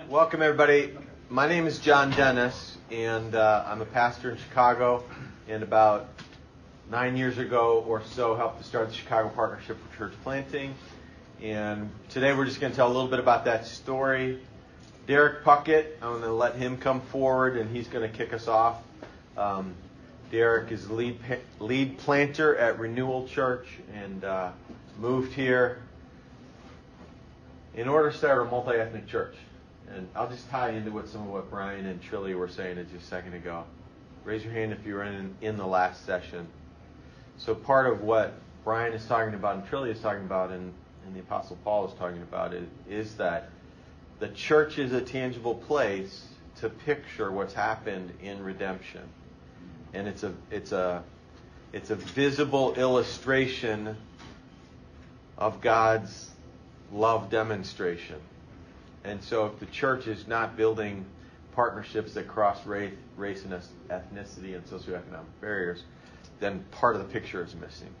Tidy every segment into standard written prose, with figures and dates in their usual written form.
Welcome, everybody. My name is John Dennis, and I'm a pastor in Chicago. And about 9 years ago or so, helped to start the Chicago Partnership for Church Planting. And today we're just going to tell a little bit about that story. Derek Puckett, I'm going to let him come forward, and he's going to kick us off. Derek is the lead planter at Renewal Church and moved here in order to start a multi-ethnic church. And I'll just tie into what Brian and Trilly were saying just a second ago. Raise your hand if you were in the last session. So part of what Brian is talking about and Trilly is talking about and the Apostle Paul is talking about is that the church is a tangible place to picture what's happened in redemption. And it's a visible illustration of God's love demonstration. And so if the church is not building partnerships that cross race and ethnicity and socioeconomic barriers, then part of the picture is missing.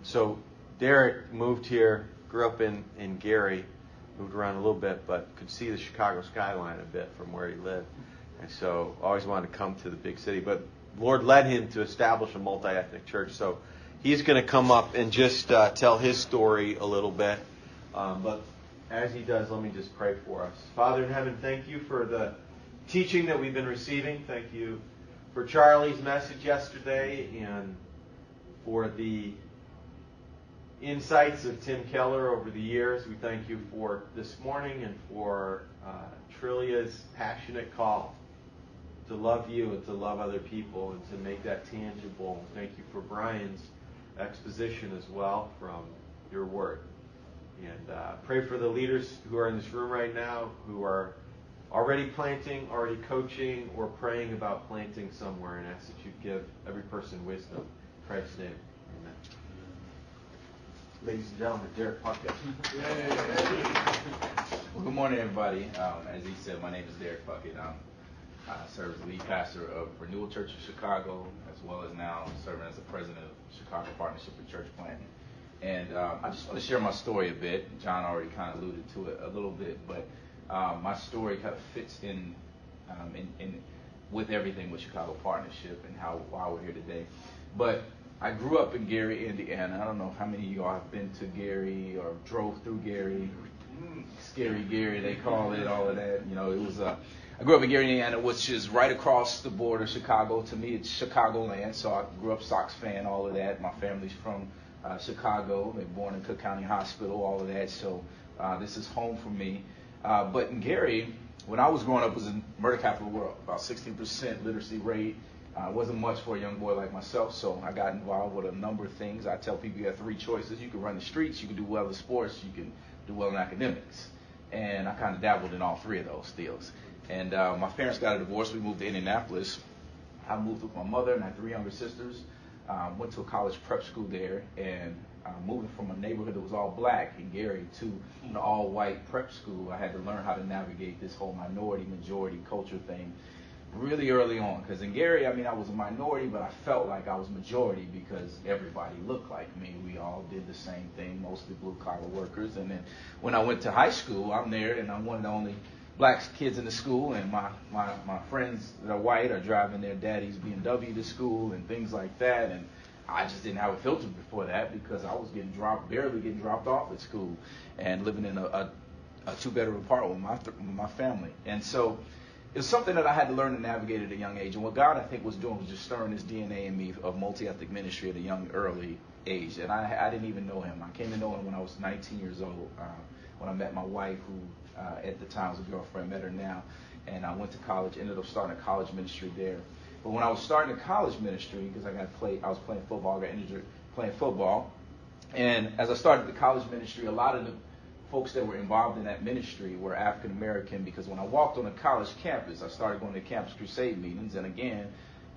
So Derek moved here, grew up in Gary, moved around a little bit, but could see the Chicago skyline a bit from where he lived. And so always wanted to come to the big city. But Lord led him to establish a multi-ethnic church. So he's going to come up and just tell his story a little bit. But as he does, let me just pray for us. Father in heaven, thank you for the teaching that we've been receiving. Thank you for Charlie's message yesterday and for the insights of Tim Keller over the years. We thank you for this morning and for Trillia's passionate call to love you and to love other people and to make that tangible. Thank you for Brian's exposition as well from your word. And pray for the leaders who are in this room right now who are already planting, already coaching, or praying about planting somewhere, and ask that you give every person wisdom. In Christ's name, amen. Ladies and gentlemen, Derek Puckett. Well, good morning, everybody. As he said, my name is Derek Puckett. I serve as the lead pastor of Renewal Church of Chicago, as well as now serving as the president of Chicago Partnership for Church Planting. And I just want to share my story a bit. John already kind of alluded to it a little bit, but my story kind of fits in with everything with Chicago Partnership and why we're here today. But I grew up in Gary, Indiana. I don't know how many of you all have been to Gary or drove through Gary. Scary Gary, they call it, all of that. You know, it was I grew up in Gary, Indiana, which is right across the border of Chicago. To me, it's Chicagoland, so I grew up Sox fan, all of that. My family's from Chicago. They were born in Cook County Hospital, all of that. So this is home for me. But in Gary, when I was growing up, it was a murder capital of the world. About 16% literacy rate. Wasn't much for a young boy like myself, so I got involved with a number of things. I tell people you have three choices. You can run the streets, you can do well in sports, you can do well in academics. And I kind of dabbled in all three of those deals. And my parents got a divorce. We moved to Indianapolis. I moved with my mother and I had three younger sisters. Went to a college prep school there, and moving from a neighborhood that was all black in Gary to an all-white prep school, I had to learn how to navigate this whole minority-majority culture thing really early on. Because in Gary, I mean, I was a minority, but I felt like I was majority because everybody looked like me. We all did the same thing, mostly blue-collar workers. And then when I went to high school, I'm there, and I'm one of the only black kids in the school, and my friends that are white are driving their daddy's BMW to school and things like that, and I just didn't have a filter before that because I was barely getting dropped off at school and living in a two-bedroom apartment with my family. And so it's something that I had to learn to navigate at a young age. And what God, I think, was doing was just stirring this DNA in me of multi-ethnic ministry at a young, early age. And I didn't even know him. I came to know him when I was 19 years old, when I met my wife, who at the time was a girlfriend, met her now. And I went to college, ended up starting a college ministry there. But when I was starting a college ministry, because I was playing football, I got injured playing football. And as I started the college ministry, a lot of the folks that were involved in that ministry were African American, because when I walked on a college campus, I started going to campus crusade meetings, and again,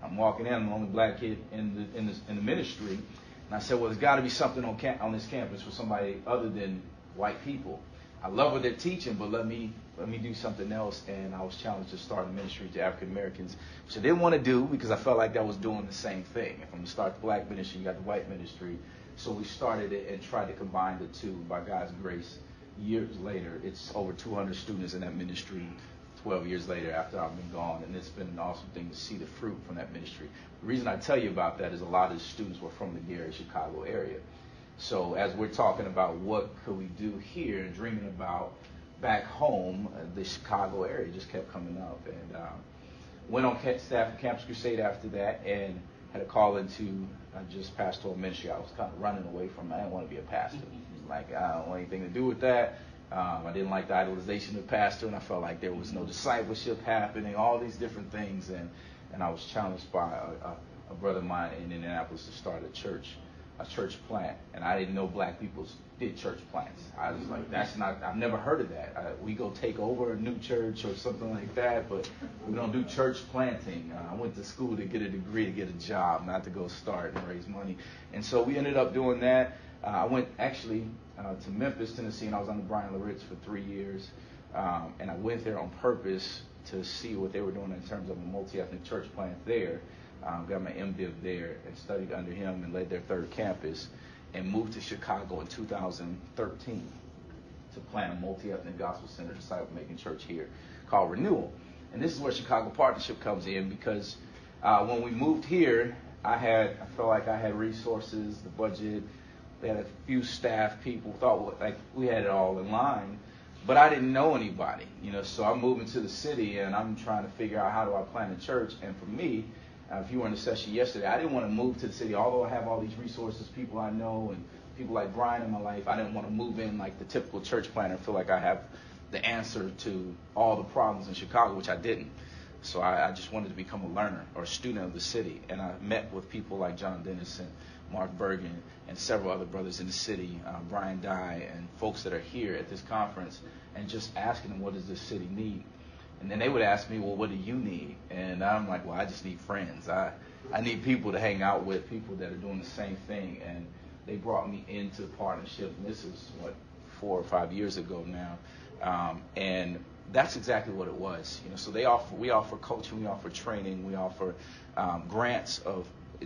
I'm walking in, I'm the only black kid in the ministry, and I said, well, there's got to be something on this campus for somebody other than white people. I love what they're teaching, but let me do something else, and I was challenged to start a ministry to African Americans, which I didn't want to do because I felt like that was doing the same thing. If I'm going to start the black ministry, you got the white ministry. So we started it and tried to combine the two by God's grace. years later, it's over 200 students in that ministry 12 years later after I've been gone, and it's been an awesome thing to see the fruit from that ministry. The reason I tell you about that is a lot of the students were from the Gary, Chicago area. So as we're talking about what could we do here and dreaming about back home, the Chicago area just kept coming up. And went on staff at Campus Crusade after that and had a call into just pastoral ministry. I was kind of running away from it. I didn't want to be a pastor. Like, I don't want anything to do with that. I didn't like the idolization of pastor, and I felt like there was no discipleship happening, all these different things. And I was challenged by a brother of mine in Indianapolis to start a church plant. And I didn't know black people did church plants. I was like, I've never heard of that. We go take over a new church or something like that, but we don't do church planting. I went to school to get a degree, to get a job, not to go start and raise money. And so we ended up doing that. I went actually to Memphis, Tennessee, and I was under Brian LaRitz for 3 years. And I went there on purpose to see what they were doing in terms of a multi-ethnic church plant there. Got my MDiv there and studied under him and led their third campus, and moved to Chicago in 2013 to plant a multi-ethnic gospel-centered disciple-making church here called Renewal. And this is where Chicago Partnership comes in, because when we moved here, I felt like I had resources, the budget. They had a few staff people, thought like we had it all in line, but I didn't know anybody, so I'm moving to the city and I'm trying to figure out how do I plant a church. And for me, if you were in the session yesterday, I didn't want to move to the city, although I have all these resources, people I know, and people like Brian in my life. I didn't want to move in like the typical church planter, feel like I have the answer to all the problems in Chicago, which I didn't. So I just wanted to become a learner or a student of the city. And I met with people like John Dennis and Mark Bergen and several other brothers in the city, Brian Dye, and folks that are here at this conference, and just asking them, what does this city need? And then they would ask me, well, what do you need? And I'm like, well, I just need friends. I need people to hang out with, people that are doing the same thing. And they brought me into the partnership. And this is, 4 or 5 years ago now. And that's exactly what it was. So we offer coaching, we offer training, we offer grants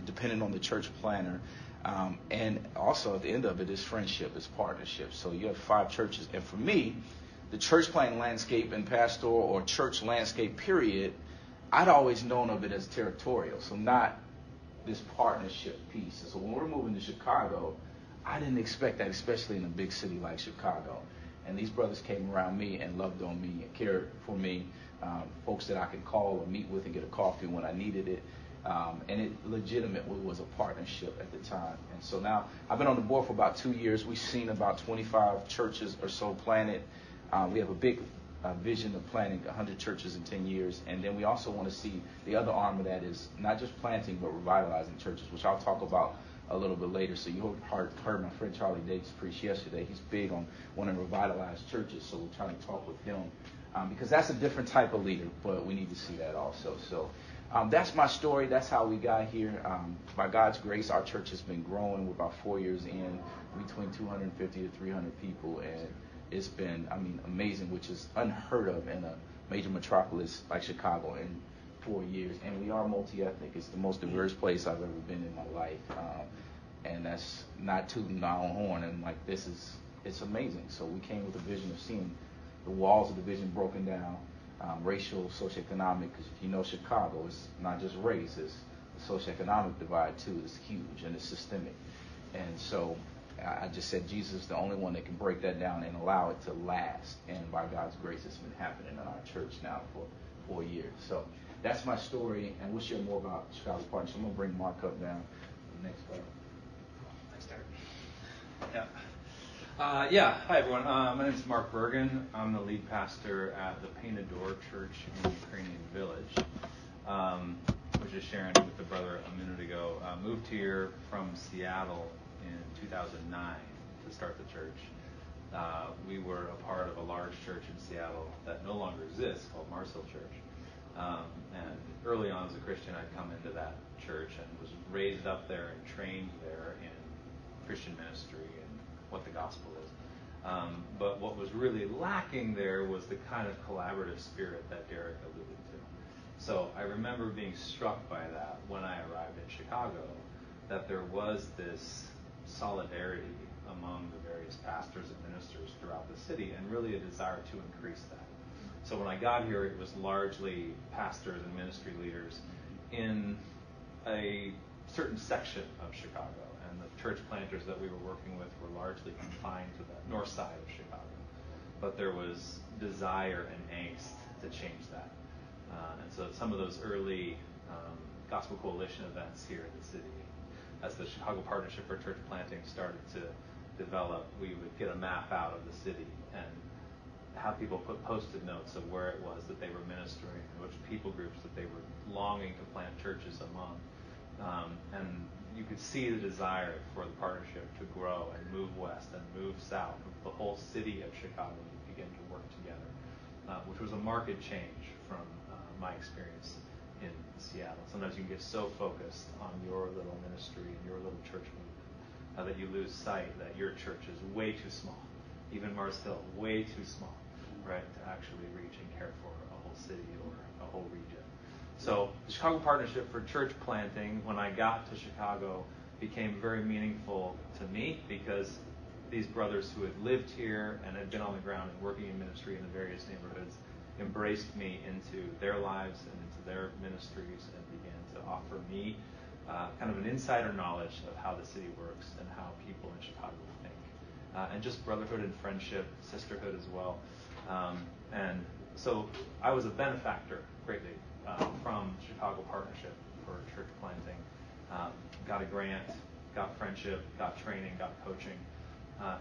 depending on the church planner. And also at the end of it is friendship, is partnership. So you have 5 churches. And for me, the church planting landscape and pastoral or church landscape period, I'd always known of it as territorial, so not this partnership piece. So when we're moving to Chicago, I didn't expect that, especially in a big city like Chicago. And these brothers came around me and loved on me and cared for me, folks that I could call or meet with and get a coffee when I needed it. And it legitimately was a partnership at the time. And so now I've been on the board for about 2 years. We've seen about 25 churches or so planted. We have a big vision of planting 100 churches in 10 years. And then we also want to see the other arm of that is not just planting, but revitalizing churches, which I'll talk about a little bit later. So you heard my friend Charlie Dates preach yesterday. He's big on wanting to revitalize churches. So we're trying to talk with him because that's a different type of leader, but we need to see that also. So that's my story. That's how we got here. By God's grace, our church has been growing. We're about 4 years in, between 250 to 300 people. And it's been, amazing, which is unheard of in a major metropolis like Chicago in 4 years. And we are multi-ethnic. It's the most diverse place I've ever been in my life. And that's not tooting our own horn. And it's amazing. So we came with a vision of seeing the walls of division broken down, racial, socioeconomic, because if you know Chicago, it's not just race, it's the socioeconomic divide too. It's huge and it's systemic. And so I just said Jesus is the only one that can break that down and allow it to last. And by God's grace, it's been happening in our church now for 4 years. So that's my story, and we'll share more about Chicago Partnership. I'm going to bring Mark up now. Next slide. Thanks, Derek. Hi, everyone. My name is Mark Bergen. I'm the lead pastor at the Painted Door Church in Ukrainian Village. Was just sharing with the brother a minute ago. Moved here from Seattle in 2009 to start the church. We were a part of a large church in Seattle that no longer exists called Marcel Church. And early on as a Christian, I'd come into that church and was raised up there and trained there in Christian ministry and what the gospel is. But what was really lacking there was the kind of collaborative spirit that Derek alluded to. So I remember being struck by that when I arrived in Chicago, that there was this solidarity among the various various pastors and ministers throughout the city, and really a desire to increase that. So when I got here, it was largely pastors and ministry leaders in a certain section of Chicago, and the church planters that we were working with were largely confined to the north side of Chicago. But there was desire and angst to change that. And so some of those early Gospel Coalition events here in the city, as the Chicago Partnership for Church Planting started to develop, we would get a map out of the city and have people put post-it notes of where it was that they were ministering, and which people groups that they were longing to plant churches among. And you could see the desire for the partnership to grow and move west and move south. The whole city of Chicago began to work together, which was a marked change from my experience in Seattle. Sometimes you can get so focused on your little ministry and your little church movement that you lose sight that your church is way too small. Even Mars Hill, way too small, right, to actually reach and care for a whole city or a whole region. So the Chicago Partnership for Church Planting, when I got to Chicago, became very meaningful to me because these brothers who had lived here and had been on the ground and working in ministry in the various neighborhoods embraced me into their lives and into their ministries and began to offer me kind of an insider knowledge of how the city works and how people in Chicago think. And just brotherhood and friendship, sisterhood as well. And so I was a benefactor greatly from Chicago Partnership for Church Planting. Got a grant, got friendship, got training, got coaching,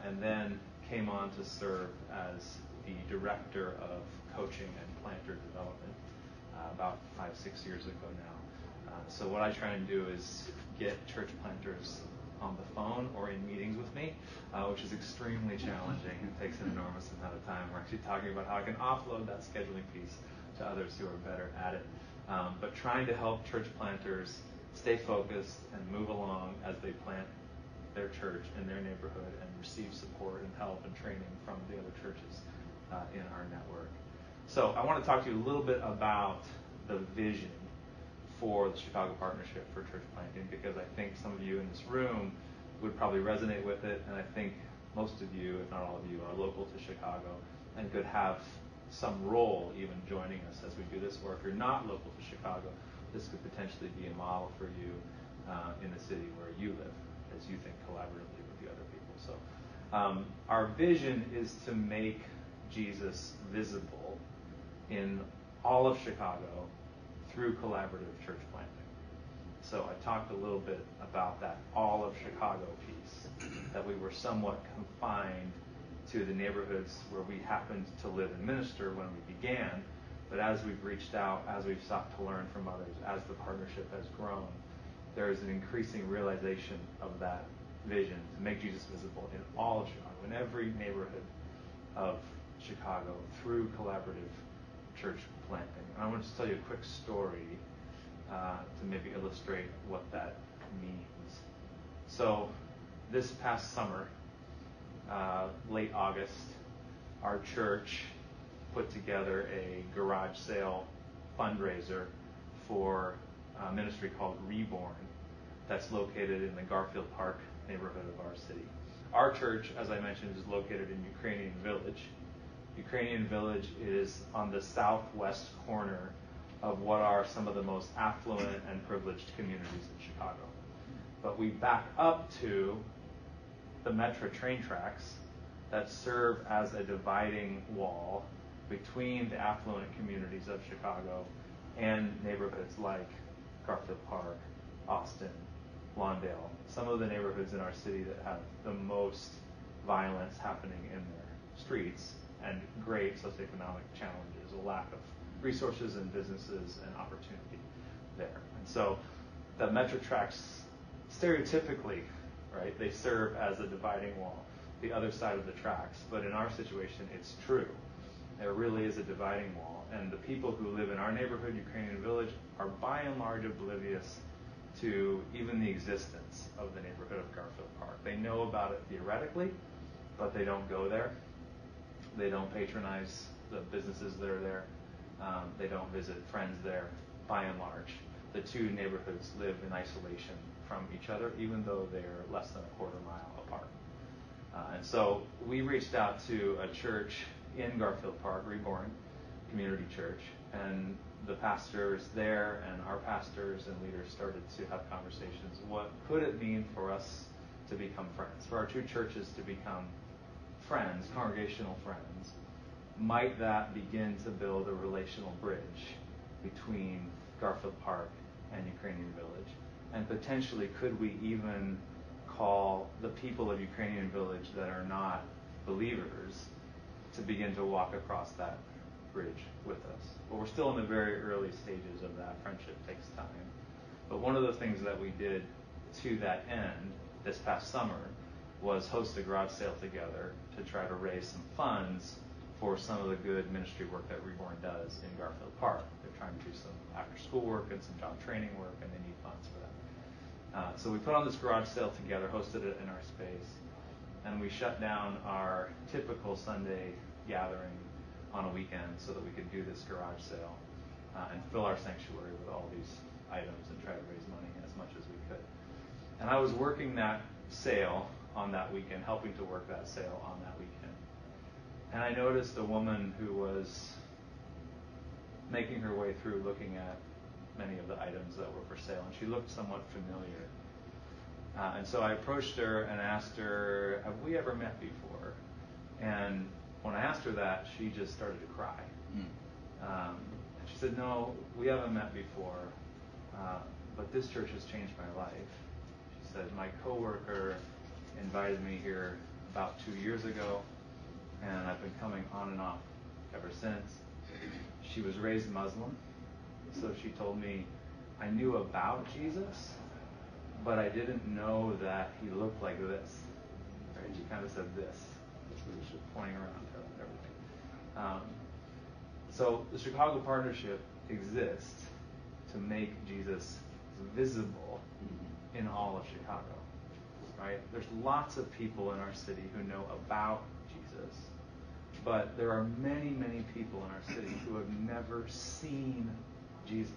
and then came on to serve as the director of coaching and planter development about 5-6 years ago now. So what I try and do is get church planters on the phone or in meetings with me, which is extremely challenging and takes an enormous amount of time. We're actually talking about how I can offload that scheduling piece to others who are better at it. But trying to help church planters stay focused and move along as they plant their church in their neighborhood and receive support and help and training from the other churches in our network. So I want to talk to you a little bit about the vision for the Chicago Partnership for Church Planting, because I think some of you in this room would probably resonate with it, and I think most of you, if not all of you, are local to Chicago and could have some role even joining us as we do this. Or if you're not local to Chicago, this could potentially be a model for you in the city where you live as you think collaboratively with the other people. So our vision is to make Jesus visible in all of Chicago through collaborative church planting. So I talked a little bit about that all of Chicago piece, that we were somewhat confined to the neighborhoods where we happened to live and minister when we began, but as we've reached out, as we've sought to learn from others, as the partnership has grown, there is an increasing realization of that vision to make Jesus visible in all of Chicago, in every neighborhood of Chicago through collaborative church planting. And I want to tell you a quick story to maybe illustrate what that means. So this past summer, late August, our church put together a garage sale fundraiser for a ministry called Reborn that's located in the Garfield Park neighborhood of our city. Our church, as I mentioned, is located in Ukrainian Village. Ukrainian Village is on the southwest corner of what are some of the most affluent and privileged communities in Chicago. But we back up to the Metro train tracks that serve as a dividing wall between the affluent communities of Chicago and neighborhoods like Garfield Park, Austin, Lawndale, some of the neighborhoods in our city that have the most violence happening in their streets and great socioeconomic challenges, a lack of resources and businesses and opportunity there. And so the Metro tracks, stereotypically, right, they serve as a dividing wall, the other side of the tracks. But in our situation, it's true. There really is a dividing wall. And the people who live in our neighborhood, Ukrainian Village, are by and large oblivious to even the existence of the neighborhood of Garfield Park. They know about it theoretically, but they don't go there. They don't patronize the businesses that are there. They don't visit friends there, by and large. The two neighborhoods live in isolation from each other, even though they're less than a quarter mile apart. And so we reached out to a church in Garfield Park, Reborn Community Church, and the pastors there and our pastors and leaders started to have conversations. What could it mean for us to become friends, for our two churches to become friends, congregational friends? Might that begin to build a relational bridge between Garfield Park and Ukrainian Village? And potentially, could we even call the people of Ukrainian Village that are not believers to begin to walk across that bridge with us? But we're still in the very early stages of that. Friendship takes time. But one of the things that we did to that end this past summer was host a garage sale together to try to raise some funds for some of the good ministry work that Reborn does in Garfield Park. They're trying to do some after-school work and some job training work, and they need funds for that. So we put on this garage sale together, hosted it in our space, and we shut down our typical Sunday gathering on a weekend so that we could do this garage sale and fill our sanctuary with all these items and try to raise money as much as we could. And I was working that sale on that weekend, helping to work that sale on that weekend. And I noticed a woman who was making her way through looking at many of the items that were for sale, and she looked somewhat familiar. And so I approached her and asked her, have we ever met before? And when I asked her that, she just started to cry. She said, no, we haven't met before, but this church has changed my life. She said, my coworker invited me here about 2 years ago, and I've been coming on and off ever since. She was raised Muslim, so she told me, I knew about Jesus, but I didn't know that he looked like this. Right? She kind of said this. She was pointing around to everything. So the Chicago Partnership exists to make Jesus visible in all of Chicago. Right? There's lots of people in our city who know about Jesus, but there are many, many people in our city who have never seen Jesus.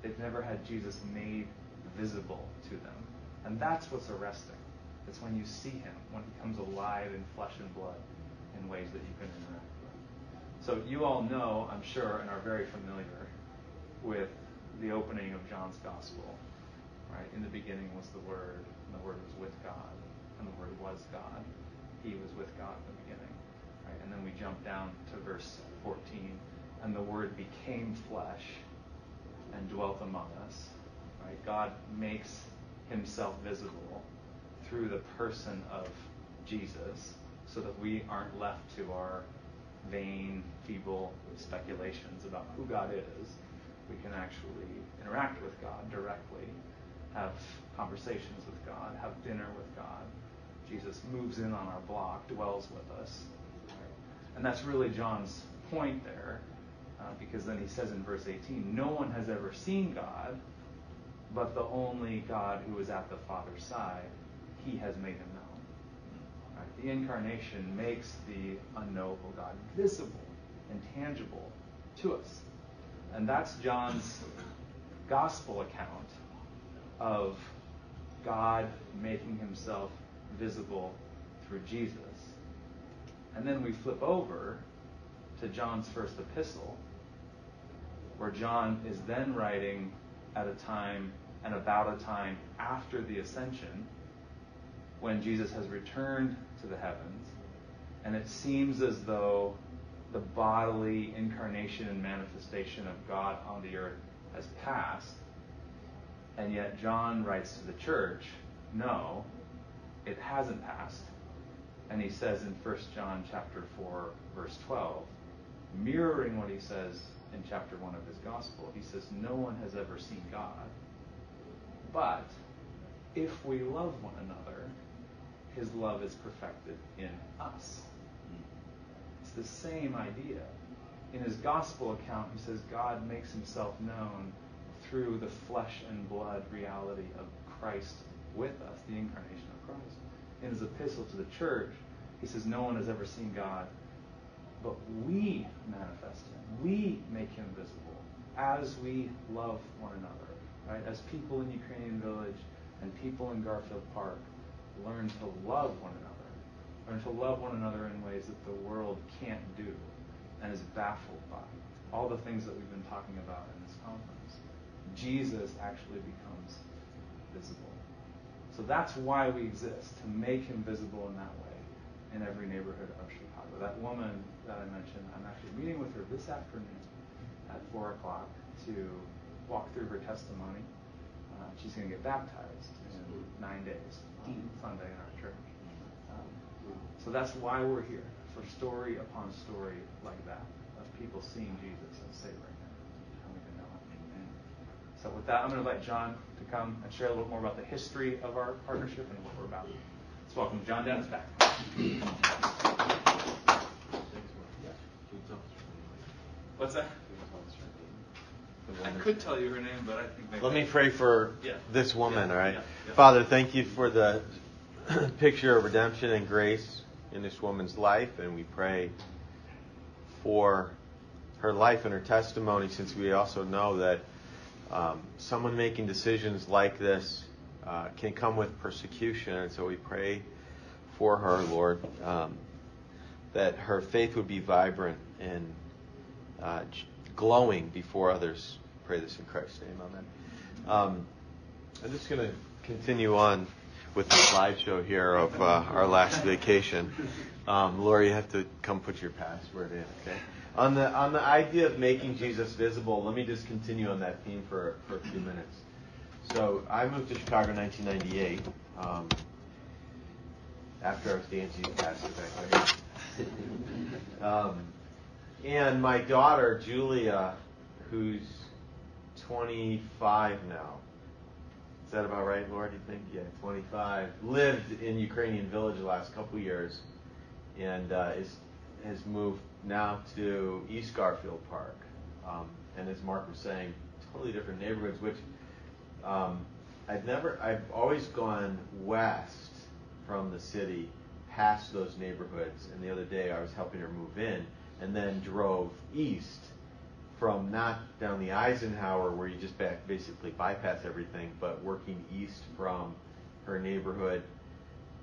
They've never had Jesus made visible to them. And that's what's arresting. It's when you see him, when he comes alive in flesh and blood in ways that you can interact with. So you all know, I'm sure, and are very familiar with the opening of John's Gospel. Right? In the beginning was the Word, and the Word was with God, and the Word was God. He was with God in the beginning. Right? And then we jump down to verse 14, and the Word became flesh and dwelt among us. Right? God makes himself visible through the person of Jesus so that we aren't left to our vain, feeble speculations about who God is. We can actually interact with God directly, have conversations with God, have dinner with God. Jesus moves in on our block, dwells with us. Right? And that's really John's point there, because then he says in verse 18, no one has ever seen God, but the only God who is at the Father's side, he has made him known. Right? The incarnation makes the unknowable God visible and tangible to us. And that's John's gospel account of God making himself visible through Jesus. And then we flip over to John's first epistle, where John is then writing at a time and about a time after the ascension, when Jesus has returned to the heavens, and it seems as though the bodily incarnation and manifestation of God on the earth has passed. And yet John writes to the church, no, it hasn't passed. And he says in 1 John chapter 4, verse 12, mirroring what he says in chapter 1 of his gospel, he says, no one has ever seen God. But if we love one another, his love is perfected in us. It's the same idea. In his gospel account, he says God makes himself known through the flesh and blood reality of Christ with us, the incarnation of Christ. In his epistle to the church, he says no one has ever seen God, but we manifest him. We make him visible as we love one another. Right? As people in Ukrainian Village and people in Garfield Park learn to love one another, Learn to love one another in ways that the world can't do and is baffled by. All the things that we've been talking about in this conference. Jesus actually becomes visible. So that's why we exist, to make him visible in that way in every neighborhood of Chicago. That woman that I mentioned, I'm actually meeting with her this afternoon at 4 o'clock to walk through her testimony. She's going to get baptized in 9 days on Sunday in our church. So that's why we're here, for story upon story like that, of people seeing Jesus and savoring him, coming to know him. So with that, I'm going to invite John to come and share a little more about the history of our partnership and what we're about. Let's welcome John Dennis back. What's that? I could tell you her name, but I think maybe... Let me pray for this woman, all right? Yeah. Father, thank you for the picture of redemption and grace in this woman's life, and we pray for her life and her testimony, since we also know that someone making decisions like this can come with persecution, and so we pray for her, Lord, that her faith would be vibrant and glowing before others. Pray this in Christ's name, amen. I'm just going to continue on with the slideshow here of our last vacation. Laura, you have to come put your password in, okay? On the idea of making Jesus visible, let me just continue on that theme for a few minutes. So I moved to Chicago in 1998 after I was Dan's youth pastor back there. And my daughter, Julia, who's 25 now. Is that about right, Laura, do you think? Yeah, 25. Lived in Ukrainian Village the last couple years and has moved now to East Garfield Park. And as Mark was saying, totally different neighborhoods, which I've always gone west from the city past those neighborhoods. And the other day I was helping her move in and then drove east from not down the Eisenhower where you just basically bypass everything, but working east from her neighborhood.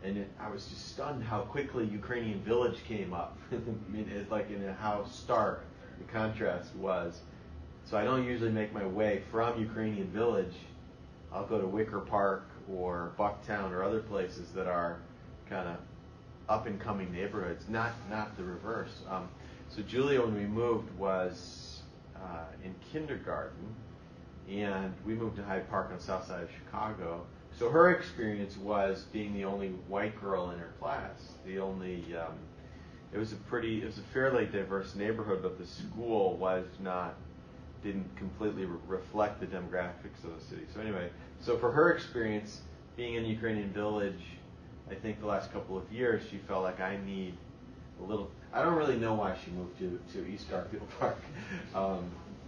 And I was just stunned how quickly Ukrainian Village came up. I mean, it's like in how stark the contrast was. So I don't usually make my way from Ukrainian Village. I'll go to Wicker Park or Bucktown or other places that are kind of up-and-coming neighborhoods, not the reverse. So Julia, when we moved, was in kindergarten, and we moved to Hyde Park on the south side of Chicago. So her experience was being the only white girl in her class. The only, it was a fairly diverse neighborhood, but the school didn't completely reflect the demographics of the city. So anyway, so for her experience, being in the Ukrainian Village, I think the last couple of years, she felt like I need a little. I don't really know why she moved to East Garfield Park,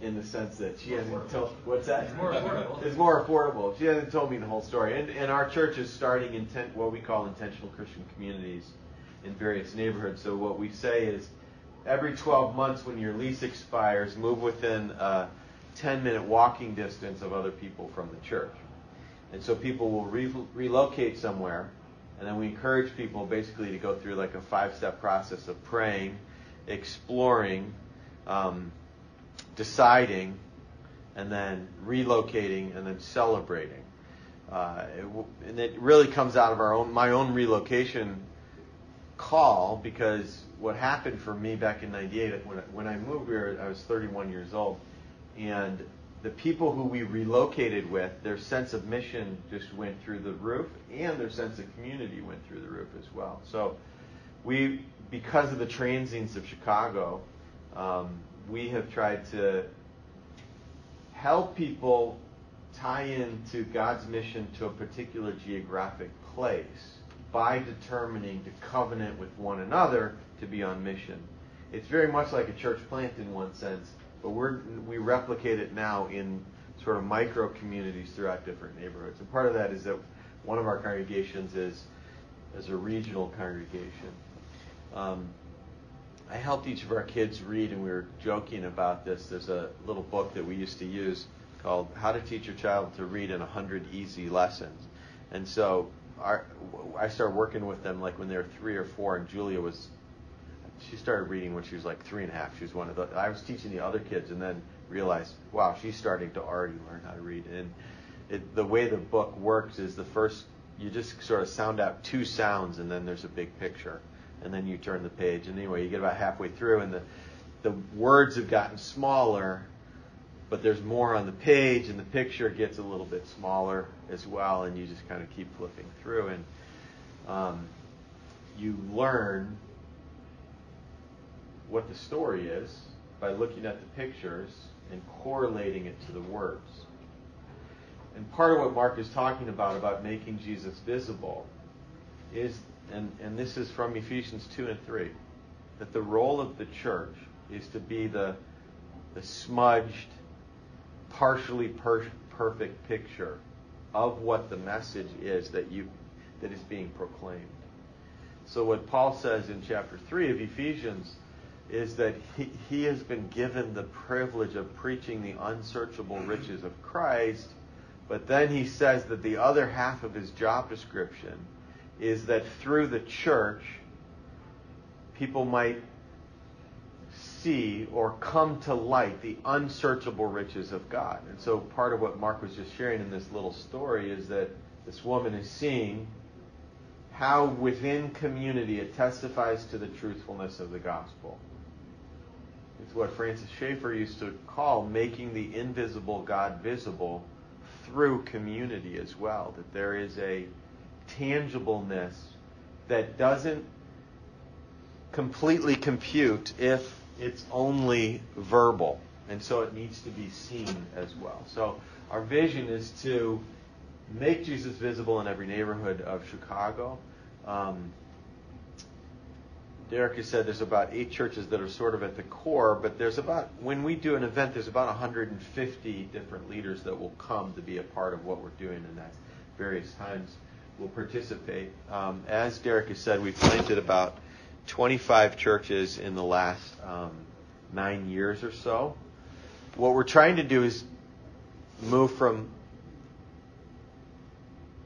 in the sense that she hasn't told. What's that? It's more affordable. It's more affordable. She hasn't told me the whole story. And our church is starting what we call intentional Christian communities in various neighborhoods. So what we say is, every 12 months when your lease expires, move within a 10-minute walking distance of other people from the church. And so people will relocate somewhere. And then we encourage people basically to go through like a 5-step process of praying, exploring, deciding, and then relocating, and then celebrating. And it really comes out of my own relocation call, because what happened for me back in '98, when I moved here, I was 31 years old, and the people who we relocated with, their sense of mission just went through the roof, and their sense of community went through the roof as well. So because of the transients of Chicago, we have tried to help people tie into God's mission to a particular geographic place by determining to covenant with one another to be on mission. It's very much like a church plant in one sense, but we replicate it now in sort of micro communities throughout different neighborhoods. And part of that is that one of our congregations is a regional congregation. I helped each of our kids read, and we were joking about this. There's a little book that we used to use called How to Teach Your Child to Read in 100 Easy Lessons. And so I started working with them like when they were 3 or 4, and Julia she started reading when she was like 3.5. She was one of the. I was teaching the other kids, and then realized, wow, she's starting to already learn how to read. And the way the book works is you just sort of sound out 2 sounds, and then there's a big picture, and then you turn the page. And anyway, you get about halfway through, and the words have gotten smaller, but there's more on the page, and the picture gets a little bit smaller as well, and you just kind of keep flipping through, and you learn what the story is by looking at the pictures and correlating it to the words. And part of what Mark is talking about making Jesus visible is, and this is from Ephesians 2 and 3, that the role of the church is to be the smudged, partially perfect picture of what the message is that is being proclaimed. So what Paul says in chapter 3 of Ephesians is that he has been given the privilege of preaching the unsearchable riches of Christ, but then he says that the other half of his job description is that through the church, people might see or come to light the unsearchable riches of God. And so part of what Mark was just sharing in this little story is that this woman is seeing how within community it testifies to the truthfulness of the gospel. It's what Francis Schaeffer used to call making the invisible God visible through community as well. That there is a tangibleness that doesn't completely compute if it's only verbal. And so it needs to be seen as well. So our vision is to make Jesus visible in every neighborhood of Chicago. Derek has said there's about 8 churches that are sort of at the core, but when we do an event, there's about 150 different leaders that will come to be a part of what we're doing, and at various times will participate. As Derek has said, we've planted about 25 churches in the last 9 years or so. What we're trying to do is move from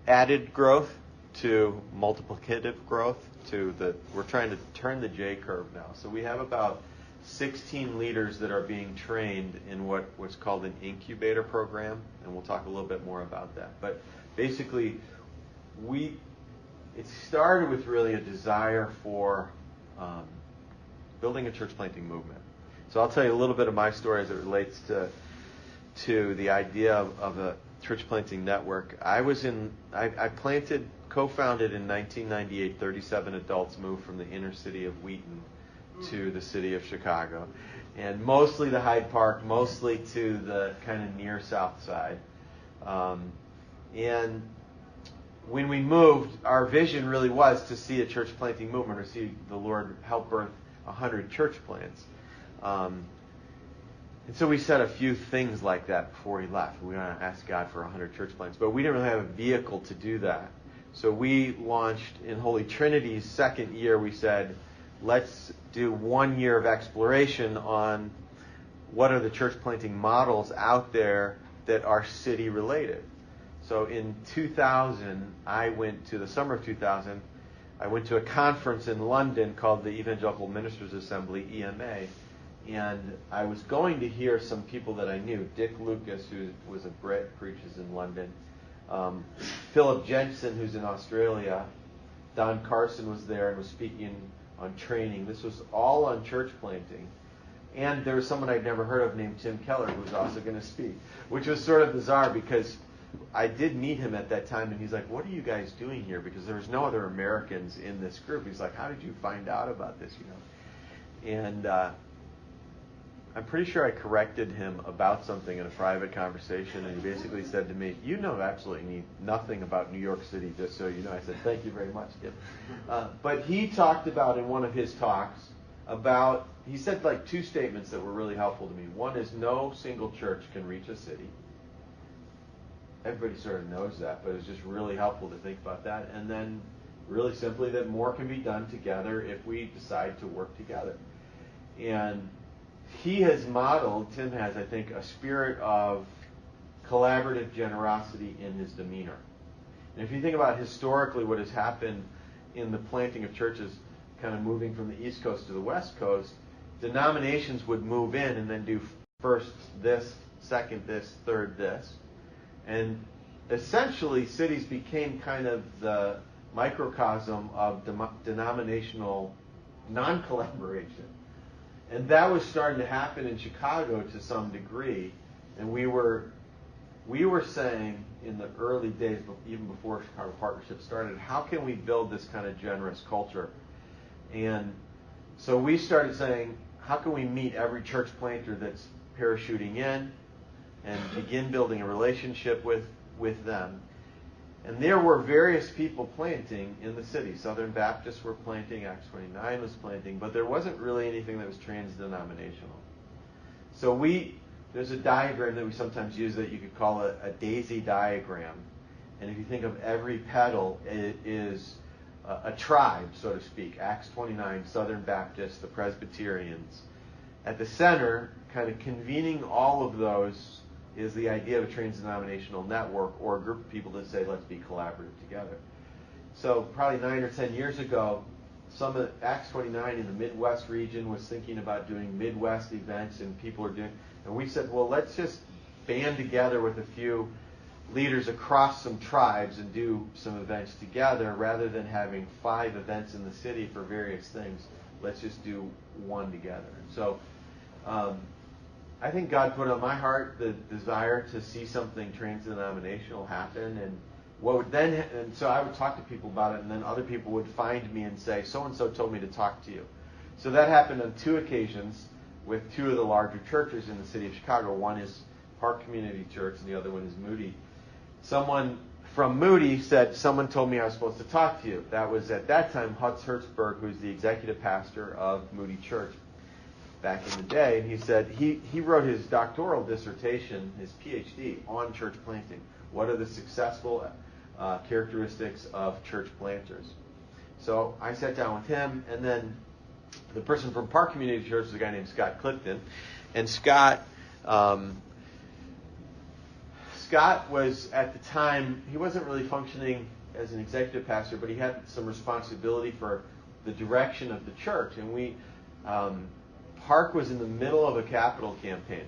added growth to multiplicative growth we're trying to turn the J curve now. So we have about 16 leaders that are being trained in what's called an incubator program, and we'll talk a little bit more about that. But basically, it started with really a desire for building a church planting movement. So I'll tell you a little bit of my story as it relates to the idea of a church planting network. I co-founded in 1998, 37 adults moved from the inner city of Wheaton to the city of Chicago. And mostly to Hyde Park, mostly to the kind of near south side. And when we moved, our vision really was to see a church planting movement, or see the Lord help birth 100 church plants. And so we said a few things like that before he left. We want to ask God for 100 church plants, but we didn't really have a vehicle to do that. So we launched in Holy Trinity's second year. We said, let's do 1 year of exploration on what are the church planting models out there that are city related. So in 2000, the summer of 2000, I went to a conference in London called the Evangelical Ministers Assembly, EMA. And I was going to hear some people that I knew. Dick Lucas, who was a Brit, preaches in London. Philip Jensen, who's in Australia. Don Carson was there and was speaking on training. This was all on church planting. And there was someone I'd never heard of named Tim Keller who was also going to speak, which was sort of bizarre because I did meet him at that time, and he's like, what are you guys doing here? Because there was no other Americans in this group. He's like, how did you find out about this? And I'm pretty sure I corrected him about something in a private conversation, and he basically said to me, you know absolutely nothing about New York City, just so you know. I said, thank you very much, Skip. But he talked about in one of his talks he said like 2 statements that were really helpful to me. One is no single church can reach a city. Everybody sort of knows that, but it's just really helpful to think about that. And then really simply that more can be done together if we decide to work together. And he has modeled, Tim has, I think, a spirit of collaborative generosity in his demeanor. And if you think about historically what has happened in the planting of churches, kind of moving from the East Coast to the West Coast, denominations would move in and then do first this, second this, third this. And essentially, cities became kind of the microcosm of denominational non-collaboration. And that was starting to happen in Chicago to some degree. And we were saying in the early days, even before Chicago Partnership started, how can we build this kind of generous culture? And so we started saying, how can we meet every church planter that's parachuting in and begin building a relationship with them? And there were various people planting in the city. Southern Baptists were planting, Acts 29 was planting, but there wasn't really anything that was trans-denominational. So there's a diagram that we sometimes use that you could call a daisy diagram. And if you think of every petal, it is a tribe, so to speak. Acts 29, Southern Baptists, the Presbyterians. At the center, kind of convening all of those, is the idea of a trans-denominational network or a group of people that say, let's be collaborative together. So probably 9 or 10 years ago, some of Acts 29 in the Midwest region was thinking about doing Midwest events, and people are doing, and we said, well, let's just band together with a few leaders across some tribes and do some events together rather than having 5 events in the city for various things. Let's just do one together. And so I think God put on my heart the desire to see something trans-denominational happen, and so I would talk to people about it, and then other people would find me and say, so-and-so told me to talk to you. So that happened on 2 occasions with 2 of the larger churches in the city of Chicago. One is Park Community Church, and the other one is Moody. Someone from Moody said, someone told me I was supposed to talk to you. That was at that time Hutz Hertzberg, who's the executive pastor of Moody Church back in the day, and he said he wrote his doctoral dissertation, his PhD, on church planting. What are the successful characteristics of church planters? So I sat down with him, and then the person from Park Community Church is a guy named Scott Clifton, and Scott was, at the time, he wasn't really functioning as an executive pastor, but he had some responsibility for the direction of the church, and Park was in the middle of a capital campaign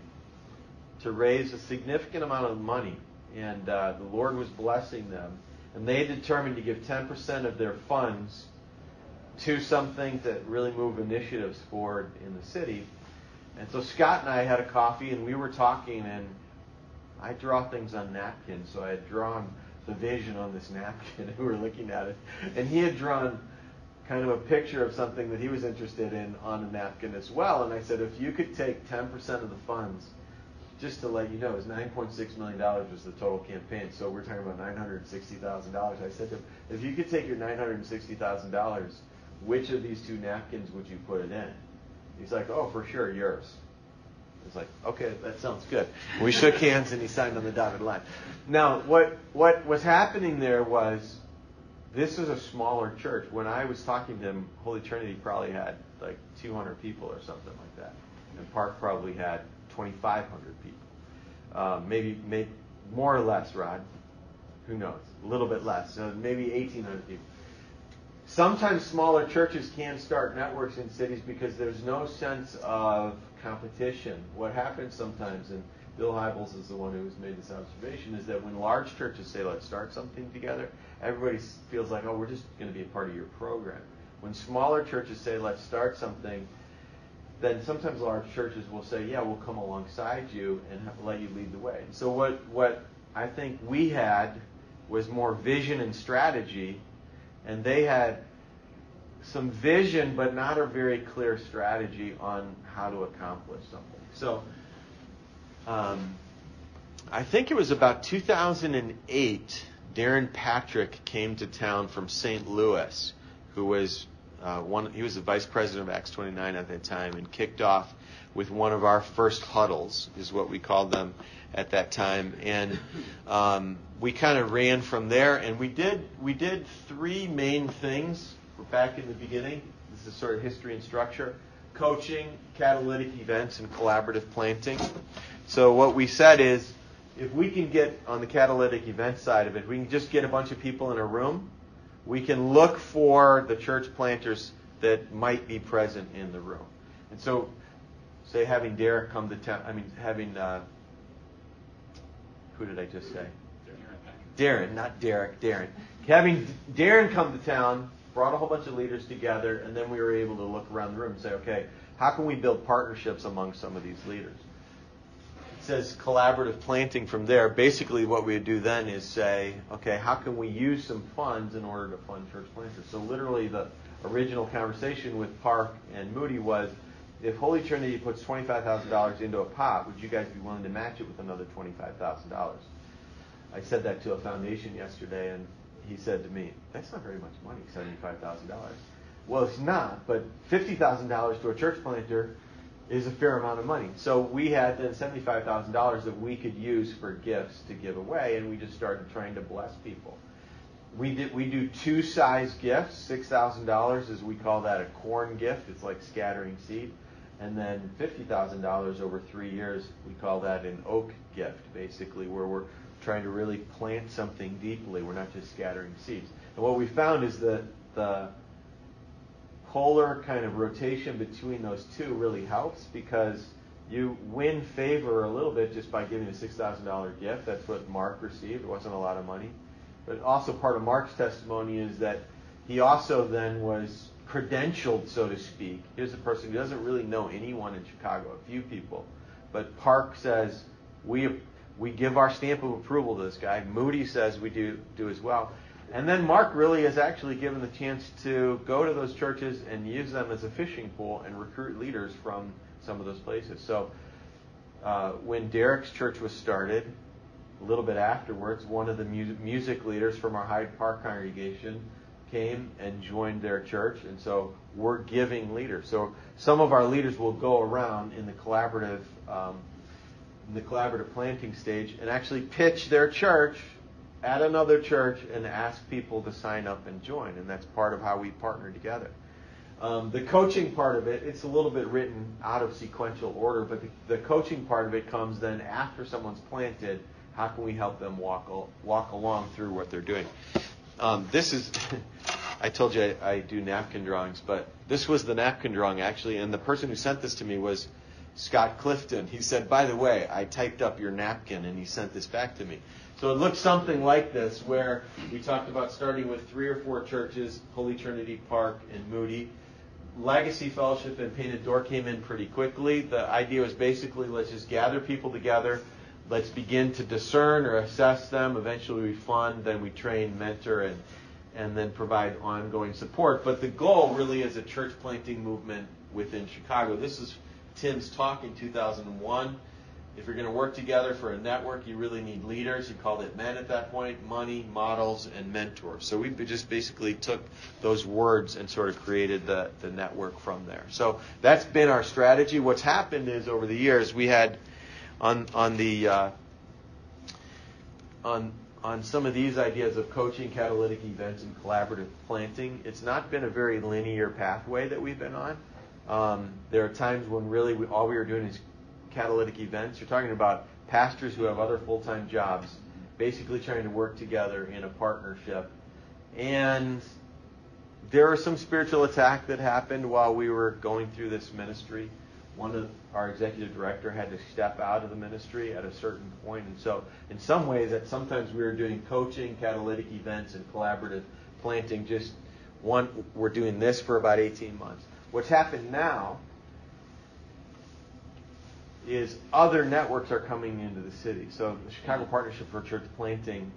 to raise a significant amount of money, and the Lord was blessing them. And they determined to give 10% of their funds to some things that really move initiatives forward in the city. And so Scott and I had a coffee, and we were talking, and I draw things on napkins, so I had drawn the vision on this napkin, and we were looking at it. And he had drawn kind of a picture of something that he was interested in on a napkin as well. And I said, if you could take 10% of the funds, just to let you know, it was $9.6 million was the total campaign. So we're talking about $960,000. I said to him, if you could take your $960,000, which of these 2 napkins would you put it in? He's like, oh, for sure, yours. It's like, okay, that sounds good. We shook hands, and he signed on the dotted line. Now, what was happening there was, this is a smaller church. When I was talking to him, Holy Trinity probably had like 200 people or something like that. And Park probably had 2,500 people. Maybe more or less, Rod. Who knows? A little bit less. So maybe 1,800 people. Sometimes smaller churches can start networks in cities because there's no sense of competition. What happens sometimes, and Bill Hybels is the one who's made this observation, is that when large churches say, let's start something together, everybody feels like, oh, we're just going to be a part of your program. When smaller churches say, let's start something, then sometimes large churches will say, yeah, we'll come alongside you and let you lead the way. And so what I think we had was more vision and strategy, and they had some vision but not a very clear strategy on how to accomplish something. So I think it was about 2008, Darren Patrick came to town from St. Louis, who was he was the vice president of Acts 29 at that time, and kicked off with one of our first huddles, is what we called them at that time. And we kind of ran from there, and we did 3 main things back in the beginning. This is sort of history and structure: coaching, catalytic events, and collaborative planting. So what we said is, if we can get on the catalytic event side of it, we can just get a bunch of people in a room. We can look for the church planters that might be present in the room. And so, say having Derek come to town, who did I just say? Darren, not Derek, Darren. Having Darren come to town brought a whole bunch of leaders together, and then we were able to look around the room and say, okay, how can we build partnerships among some of these leaders? It says collaborative planting from there. Basically what we would do then is say, okay, how can we use some funds in order to fund church planters? So literally the original conversation with Park and Moody was, if Holy Trinity puts $25,000 into a pot, would you guys be willing to match it with another $25,000? I said that to a foundation yesterday, and he said to me, that's not very much money, $75,000. Well, it's not, but $50,000 to a church planter is a fair amount of money. So we had then $75,000 that we could use for gifts to give away, and we just started trying to bless people. We do two size gifts. $6,000 is, we call that a corn gift. It's like scattering seed. And then $50,000 over 3 years, we call that an oak gift, basically, where we're trying to really plant something deeply. We're not just scattering seeds. And what we found is that the polar kind of rotation between those two really helps, because you win favor a little bit just by giving a $6,000 gift. That's what Mark received. It wasn't a lot of money. But also part of Mark's testimony is that he also then was credentialed, so to speak. Here's a person who doesn't really know anyone in Chicago, a few people. But Park says, we give our stamp of approval to this guy. Moody says we do as well. And then Mark really is actually given the chance to go to those churches and use them as a fishing pool and recruit leaders from some of those places. So when Derek's church was started, a little bit afterwards, one of the music leaders from our Hyde Park congregation came and joined their church, and so we're giving leaders. So some of our leaders will go around in the collaborative planting stage and actually pitch their church at another church and ask people to sign up and join, and that's part of how we partner together. The coaching part of it, it's a little bit written out of sequential order, but the coaching part of it comes then after someone's planted. How can we help them walk along through what they're doing? This is, I told you I do napkin drawings, but this was the napkin drawing actually, and the person who sent this to me was Scott Clifton. He said, by the way, I typed up your napkin, and he sent this back to me. So it looks something like this, where we talked about starting with 3 or 4 churches, Holy Trinity, Park, and Moody. Legacy Fellowship and Painted Door came in pretty quickly. The idea was basically, let's just gather people together. Let's begin to discern or assess them. Eventually we fund, then we train, mentor, and then provide ongoing support. But the goal really is a church planting movement within Chicago. This is Tim's talk in 2001. If you're going to work together for a network, you really need leaders. He called it men at that point, money, models, and mentors. So we just basically took those words and sort of created the network from there. So that's been our strategy. What's happened is over the years we had on some of these ideas of coaching, catalytic events, and collaborative planting, it's not been a very linear pathway that we've been on. There are times when really all we were doing is catalytic events. You're talking about pastors who have other full-time jobs, basically trying to work together in a partnership. And there was some spiritual attack that happened while we were going through this ministry. Our executive director had to step out of the ministry at a certain point. And so in some ways, sometimes we were doing coaching, catalytic events, and collaborative planting. We're doing this for about 18 months. What's happened now is other networks are coming into the city. So the Chicago Partnership for Church Planting,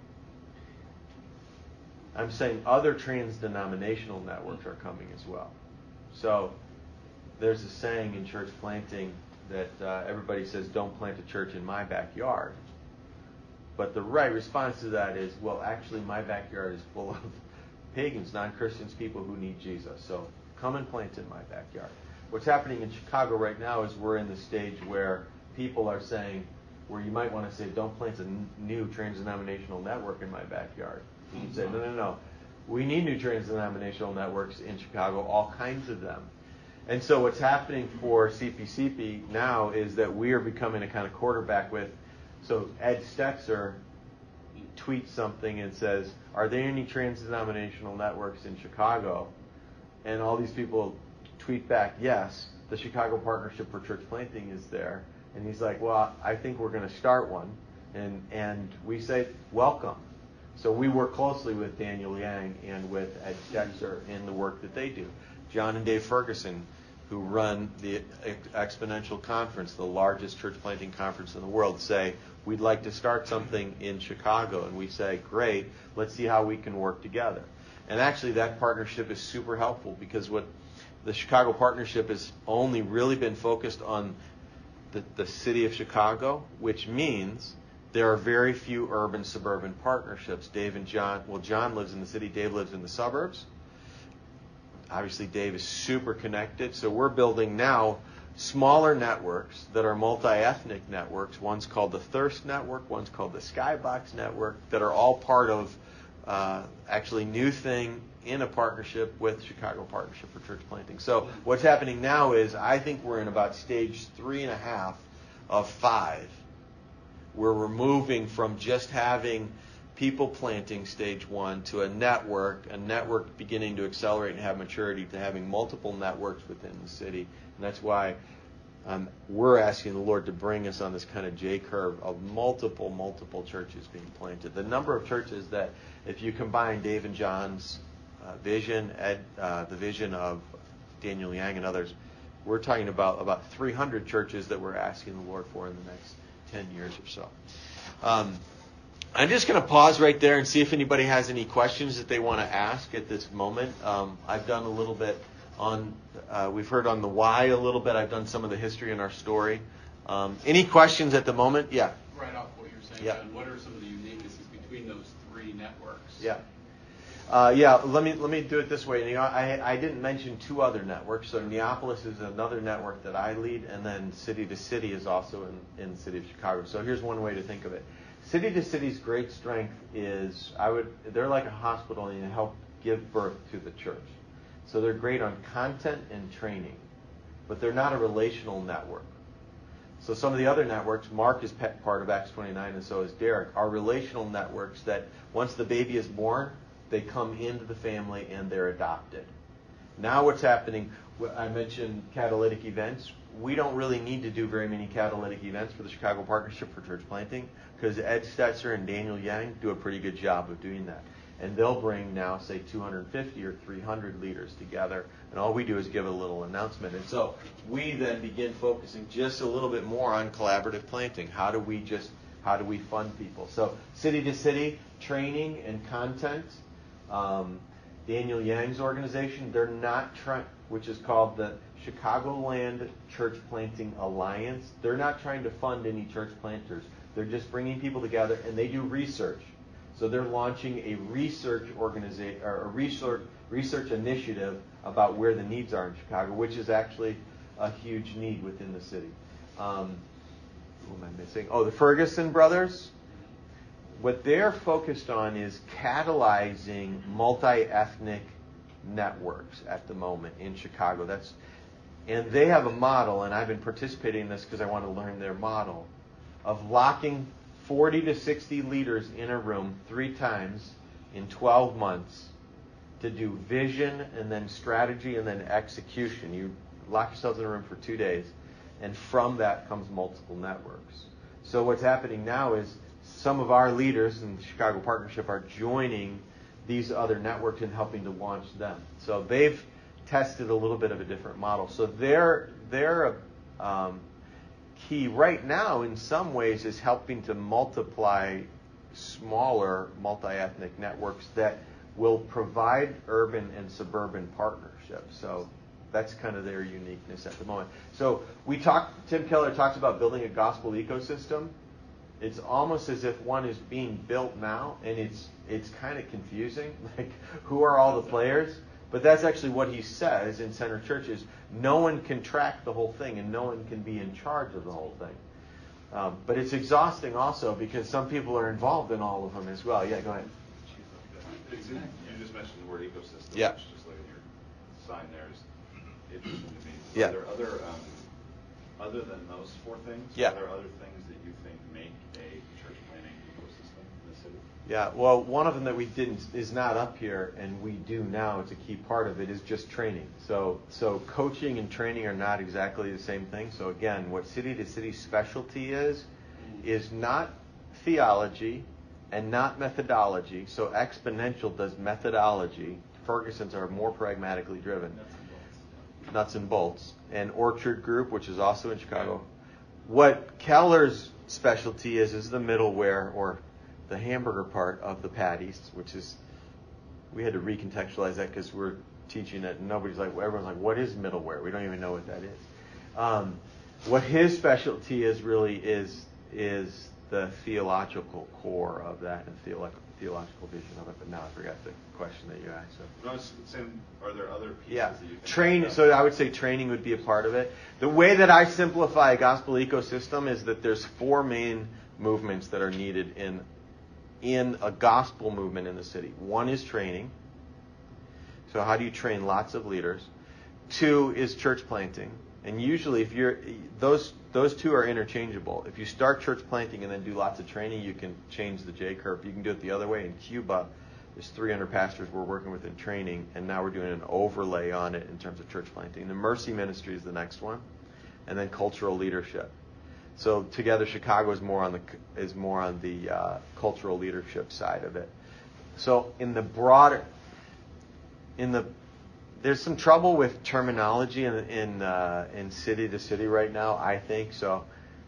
I'm saying other trans-denominational networks are coming as well. So there's a saying in church planting that everybody says, don't plant a church in my backyard. But the right response to that is, well, actually my backyard is full of pagans, non-Christians, people who need Jesus. So come and plant in my backyard. What's happening in Chicago right now is we're in the stage where people are saying, where you might want to say, don't plant a new trans-denominational network in my backyard. And you say, no. We need new trans-denominational networks in Chicago, all kinds of them. And so what's happening for CPCP now is that we are becoming a kind of quarterback with, So Ed Stetzer tweets something and says, "Are there any trans-denominational networks in Chicago?" And all these people tweet back, "Yes, the Chicago Partnership for Church Planting is there." And he's like, "Well, I think we're going to start one." And we say, "Welcome." So we work closely with Daniel Yang and with Ed Stetzer in the work that they do. John and Dave Ferguson, who run the Exponential Conference, the largest church planting conference in the world, say, "We'd like to start something in Chicago." And we say, "Great, let's see how we can work together." And actually that partnership is super helpful, because what the Chicago Partnership has only really been focused on the city of Chicago, which means there are very few urban-suburban partnerships. Dave and John, well, John lives in the city, Dave lives in the suburbs. Obviously, Dave is super connected, so we're building now smaller networks that are multi-ethnic networks. One's called the Thirst Network, one's called the Skybox Network, that are all part of actually new thing in a partnership with Chicago Partnership for Church Planting. So what's happening now is I think we're in about stage 3.5 of 5, where we're moving from just having people planting stage 1 to a network beginning to accelerate and have maturity to having multiple networks within the city. And that's why we're asking the Lord to bring us on this kind of J-curve of multiple churches being planted. The number of churches that, if you combine Dave and John's vision, the vision of Daniel Yang and others, we're talking about 300 churches that we're asking the Lord for in the next 10 years or so. I'm just going to pause right there and see if anybody has any questions that they want to ask at this moment. I've done a little bit on, we've heard on the why a little bit. I've done some of the history in our story. Any questions at the moment? Yeah. Right off what you're saying, yeah. John, what are some of the uniquenesses between those 3 networks? Yeah. Let me do it this way. You know, I didn't mention 2 other networks. So Neapolis is another network that I lead, and then City to City is also in the city of Chicago. So here's one way to think of it. City to City's great strength is they're like a hospital, and they help give birth to the church. So they're great on content and training, but they're not a relational network. So some of the other networks, Mark is part of Acts 29, and so is Derek, are relational networks that once the baby is born, they come into the family and they're adopted. Now what's happening, I mentioned catalytic events. We don't really need to do very many catalytic events for the Chicago Partnership for Church Planting, because Ed Stetzer and Daniel Yang do a pretty good job of doing that. And they'll bring now, say, 250 or 300 leaders together, and all we do is give a little announcement. And so we then begin focusing just a little bit more on collaborative planting. How do we fund people? So city to city, training and content. Daniel Yang's organization, they're not trying, which is called the Chicagoland Church Planting Alliance. They're not trying to fund any church planters. They're just bringing people together, and they do research. So they're launching a research organization or a research initiative about where the needs are in Chicago, which is actually a huge need within the city. Who am I missing? Oh, the Ferguson brothers. What they're focused on is catalyzing multi-ethnic networks at the moment in Chicago. And they have a model, and I've been participating in this because I want to learn their model, of locking 40 to 60 leaders in a room 3 times in 12 months to do vision and then strategy and then execution. You lock yourselves in a room for 2 days, and from that comes multiple networks. So what's happening now is some of our leaders in the Chicago Partnership are joining these other networks and helping to launch them. So they've tested a little bit of a different model. So their key right now in some ways is helping to multiply smaller multi-ethnic networks that will provide urban and suburban partnerships. So that's kind of their uniqueness at the moment. So Tim Keller talks about building a gospel ecosystem. It's almost as if one is being built now, and it's kind of confusing. Like, who are all the players? But that's actually what he says in Center Church is no one can track the whole thing, and no one can be in charge of the whole thing. But it's exhausting also because some people are involved in all of them as well. Yeah, go ahead. You just mentioned the word ecosystem, yeah. Which just like your sign there is interesting to me. Yeah. Are there other than those 4 things? Yeah. Are there other things that you think make a Yeah, well, one of them that we didn't is not up here, and we do now. It's a key part of it is just training. So coaching and training are not exactly the same thing. So again, what City to City specialty is not theology and not methodology. So Exponential does methodology. Ferguson's are more pragmatically driven. Nuts and bolts. And Orchard Group, which is also in Chicago. What Keller's specialty is the middleware or the hamburger part of the patties, which is, we had to recontextualize that because we're teaching it and everyone's like, what is middleware? We don't even know what that is. What his specialty is really is the theological core of that and theological vision of it. But now I forgot the question that you asked. So. No, I was saying, are there other pieces that you think Train. So I would say training would be a part of it. The way that I simplify a gospel ecosystem is that there's 4 main movements that are needed in a gospel movement in the city. 1 is training. So how do you train lots of leaders? 2 is church planting. And usually if those 2 are interchangeable. If you start church planting and then do lots of training, you can change the J curve. You can do it the other way. In Cuba, there's 300 pastors we're working with in training, and now we're doing an overlay on it in terms of church planting. The Mercy Ministry is the next one, and then cultural leadership. So together, Chicago is more on the cultural leadership side of it. So there's some trouble with terminology in city to city right now, I think. So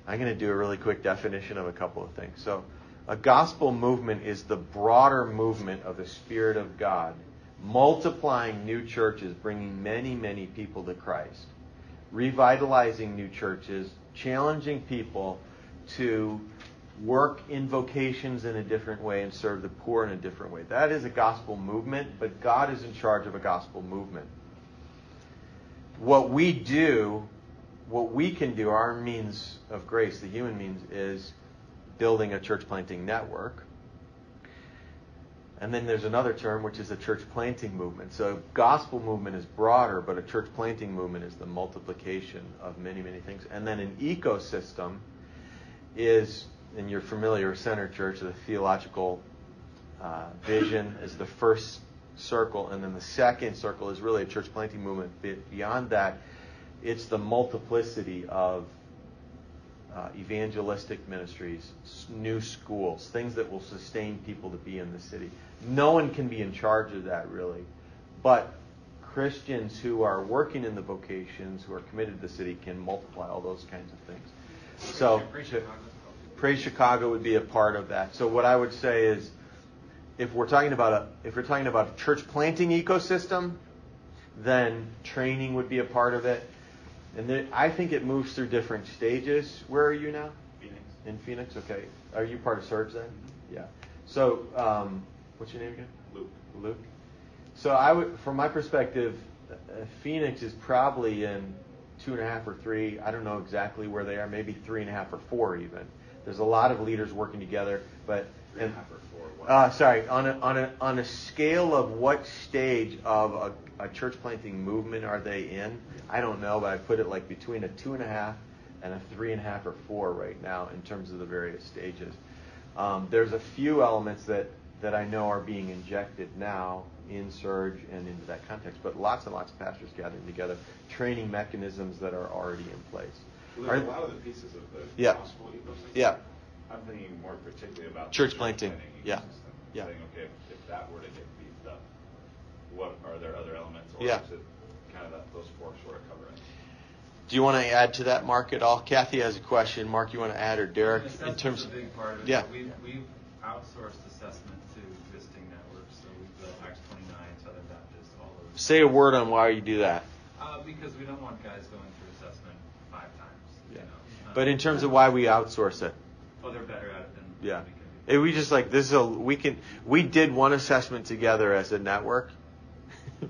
I'm going to do a really quick definition of a couple of things. So a gospel movement is the broader movement of the Spirit of God, multiplying new churches, bringing many, many people to Christ, revitalizing new churches, challenging people to work in vocations in a different way and serve the poor in a different way. That is a gospel movement, but God is in charge of a gospel movement. What we can do, our means of grace, the human means, is building a church planting network. And then there's another term, which is a church planting movement. So gospel movement is broader, but a church planting movement is the multiplication of many, many things. And then an ecosystem is, and you're familiar with Center Church, the theological vision is the first circle. And then the second circle is really a church planting movement. Beyond that, it's the multiplicity of evangelistic ministries, new schools, things that will sustain people to be in the city. No one can be in charge of that, really. But Christians who are working in the vocations, who are committed to the city, can multiply all those kinds of things. So, Praise Chicago would be a part of that. So what I would say is, if we're talking about a church planting ecosystem, then training would be a part of it. And then I think it moves through different stages. Where are you now? Phoenix. In Phoenix? Okay. Are you part of Surge then? Mm-hmm. Yeah. So, what's your name again? Luke. So from my perspective, Phoenix is probably in 2.5 or 3. I don't know exactly where they are. Maybe 3.5 or 4 even. There's a lot of leaders working together, but 3.5 or 4. Sorry, on a scale of what stage of a church planting movement are they in? I don't know, but I put it like between a 2.5 and a 3.5 or 4 right now in terms of the various stages. There's a few elements that I know are being injected now in Surge and into that context, but lots and lots of pastors gathering together, training mechanisms that are already in place. Well, there's a lot of the pieces of the gospel ecosystem. Yeah. I'm thinking more particularly about church planting. Yeah. Yeah. Saying, okay, if that were to get beefed up, what are there other elements, or yeah. is it kind of those 4 sort of cover it? Do you want to add to that, Mark, at all? Kathy has a question. Mark, you want to add, or Derek? In terms of a big part of it. Yeah. We've outsourced assessment to existing networks, so we've built Acts 29, Southern Baptist, all of them. Say a word on why you do that. Because we don't want guys going through assessment 5 times. Yeah. You know? But in terms of why we outsource it. Oh, they're better at it than yeah. we can do. We just like this is we did one assessment together as a network.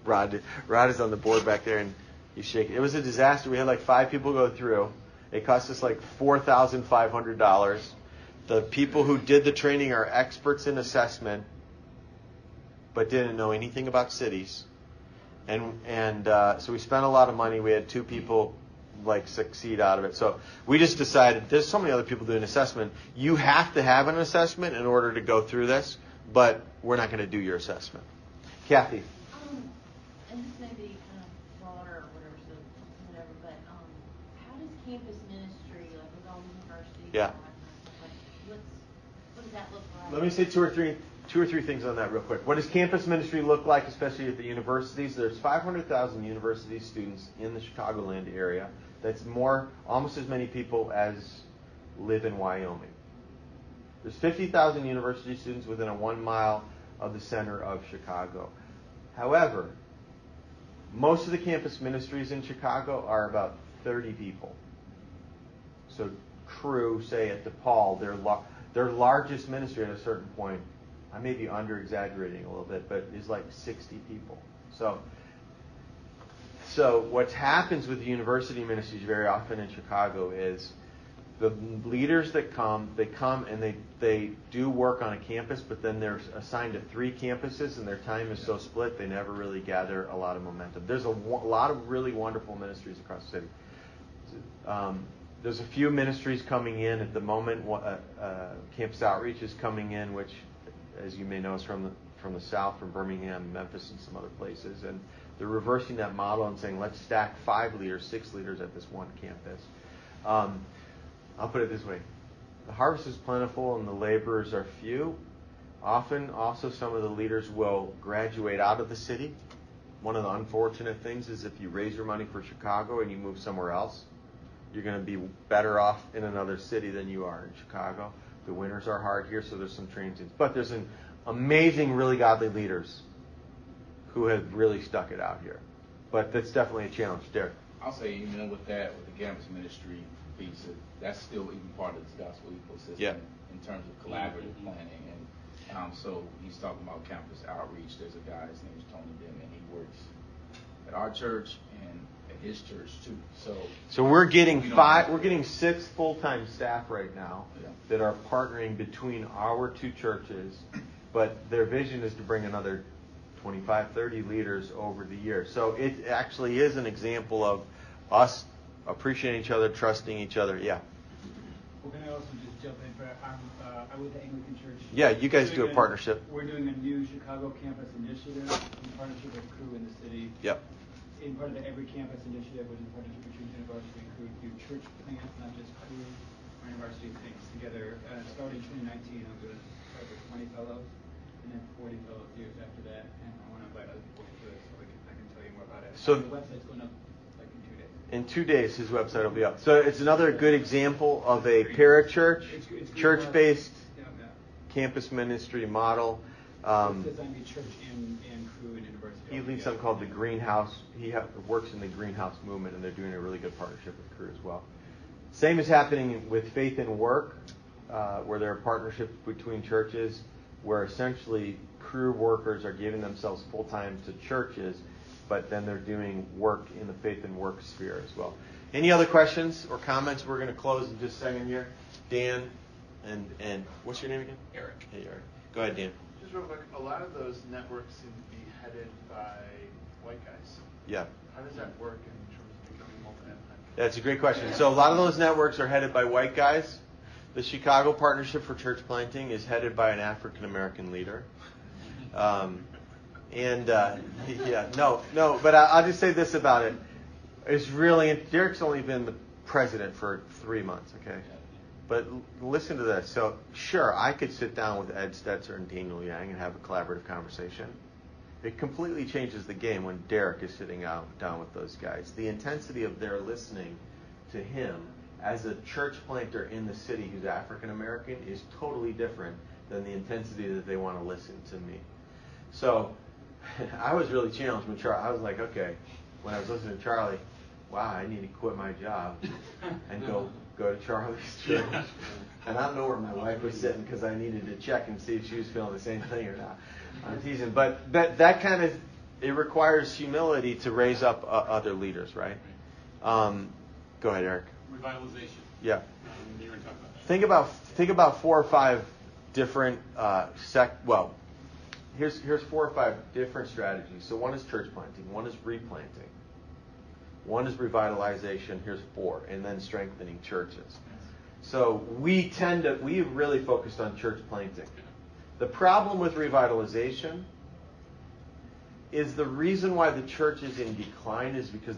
Rod is on the board back there and he's shaking. It was a disaster. We had like 5 people go through. It cost us like $4,500. The people who did the training are experts in assessment, but didn't know anything about cities. And so we spent a lot of money. We had 2 people like succeed out of it. So we just decided there's so many other people doing assessment. You have to have an assessment in order to go through this. but we're not going to do your assessment. Kathy. And this may be kind of broader or whatever, so whatever, but how does campus ministry, like with all the universities, Yeah. What does that look like? Let me say two or three things on that real quick. What does campus ministry look like, especially at the universities? There's 500,000 university students in the Chicagoland area. That's almost as many people as live in Wyoming. There's 50,000 university students within a 1 mile of the center of Chicago. However, most of the campus ministries in Chicago are about 30 people. So Cru, say at DePaul, their largest ministry at a certain point, I may be under-exaggerating a little bit, but is like 60 people. So what happens with the university ministries very often in Chicago is the leaders that come and they do work on a campus, but then they're assigned to 3 campuses, and their time is so split they never really gather a lot of momentum. There's a lot of really wonderful ministries across the city. There's a few ministries coming in at the moment. Campus Outreach is coming in, which, as you may know, is from the south, from Birmingham, Memphis, and some other places. And they're reversing that model and saying, let's stack 5 leaders, 6 leaders at this one campus. I'll put it this way. The harvest is plentiful and the laborers are few. Often, also, some of the leaders will graduate out of the city. One of the unfortunate things is if you raise your money for Chicago and you move somewhere else, you're going to be better off in another city than you are in Chicago. The winters are hard here, so there's some transients. But there's an amazing, really godly leaders who have really stuck it out here. But that's definitely a challenge. Derek. I'll say, with the campus ministry piece, that's still even part of this gospel ecosystem in terms of collaborative planning. And so he's talking about campus outreach. There's a guy, his name is Tony Dimon. He works at our church and at his church too. So we're getting 6 full-time staff right now that are partnering between our 2 churches, but their vision is to bring another 25, 30 leaders over the year. So it actually is an example of us appreciating each other, trusting each other. Yeah. Well, can I also just jump in? I went to Anglican Church. Yeah, you guys do a partnership. We're doing a new Chicago campus initiative in partnership with Cru in the city. Yep. In part of the Every Campus initiative, which is in partnership between University and Cru, do church plants, not just Cru or University things together. Starting in 2019, I'm going to start with 20 fellows and then 40 fellows years after that. And I want to invite other people to it so I can tell you more about it. So the website's going up like in 2 days. In 2 days, his website will be up. So it's another good example of a parachurch, church-based campus ministry model. It says I'm a church and Cru and University. He leads something called the Greenhouse. He works in the Greenhouse movement, and they're doing a really good partnership with Cru as well. Same is happening with Faith and Work, where there are partnerships between churches, where essentially Cru workers are giving themselves full-time to churches, but then they're doing work in the Faith and Work sphere as well. Any other questions or comments? We're going to close in just a second here. Dan and what's your name again? Eric. Hey, Eric. Go ahead, Dan. Just real quick, a lot of those networks seem to be headed by white guys. Yeah. How does that work in terms of becoming multi-ethnic? That's a great question. So a lot of those networks are headed by white guys. The Chicago Partnership for Church Planting is headed by an African-American leader. But I'll just say this about it. It's really, Derek's only been the president for 3 months, okay? But listen to this. So, sure, I could sit down with Ed Stetzer and Daniel Yang and have a collaborative conversation. It completely changes the game when Derek is sitting down with those guys. The intensity of their listening to him as a church planter in the city who's African American is totally different than the intensity that they want to listen to me. So I was really challenged when I was like, okay, when I was listening to Charlie, wow, I need to quit my job and go to Charlie's church. And I don't know where my wife was sitting because I needed to check and see if she was feeling the same thing or not. I'm teasing. But that kind of, it requires humility to raise up other leaders, right? Go ahead, Eric. Revitalization. Yeah. You were talking about that. Think about 4 or 5 different here's 4 or 5 different strategies. So one is church planting, one is replanting, one is revitalization. Here's 4, and then strengthening churches. So we really focused on church planting. The problem with revitalization is the reason why the church is in decline is because